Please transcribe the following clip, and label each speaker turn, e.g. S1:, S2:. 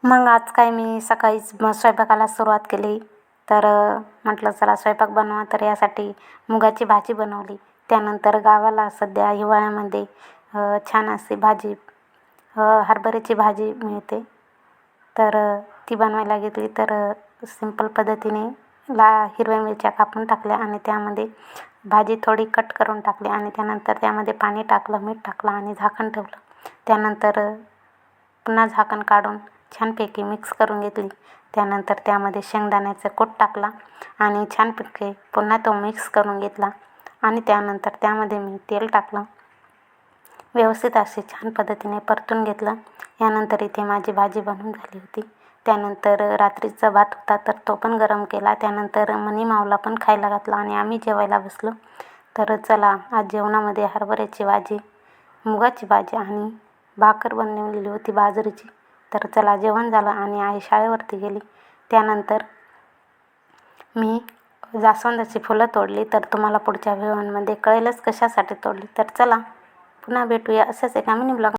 S1: मग आज काय मी सकाळीच स्वयंपाकाला सुरुवात केली. तर म्हटलं चला स्वयंपाक बनवा, तर यासाठी मुगाची भाजी बनवली. त्यानंतर गावाला सध्या हिवाळ्यामध्ये छान अशी भाजी, हरभऱ्याची भाजी मिळते. तर ती बनवायला घेतली. तर सिंपल पद्धतीने हिरव्या मिरच्या कापून टाकल्या आणि त्यामध्ये भाजी थोडी कट करून टाकली आणि त्यानंतर त्यामध्ये पाणी टाकलं, मीठ टाकलं आणि झाकण ठेवलं. त्यानंतर पुन्हा झाकण काढून छानपैकी मिक्स करून घेतली. त्यानंतर त्यामध्ये शेंगदाण्याचा कूट टाकला आणि छानपैकी पुन्हा तो मिक्स करून घेतला आणि त्यानंतर त्यामध्ये मी तेल टाकलं. व्यवस्थित असे छान पद्धतीने परतून घेतलं. यानंतर इथे माझी भाजी बनून झाली होती. त्यानंतर रात्रीचा भात होता, तर तो पण गरम केला. त्यानंतर मनी माऊला पण खायला घातला आणि आम्ही जेवायला बसलो. तर चला, आज जेवणामध्ये हरभऱ्याची भाजी, मुगाची भाजी आणि भाकर बनवलेली होती बाजरीची. तर चला, जेवण झालं आणि आई शाळेवरती गेली. त्यानंतर मी जास्वंदाची फुलं तोडली. तर तुम्हाला पुढच्या व्हिडिओमध्ये कळेलच कशासाठी तोडली. तर चला, पुन्हा भेटूया अशाच एका मिनी ब्लॉग.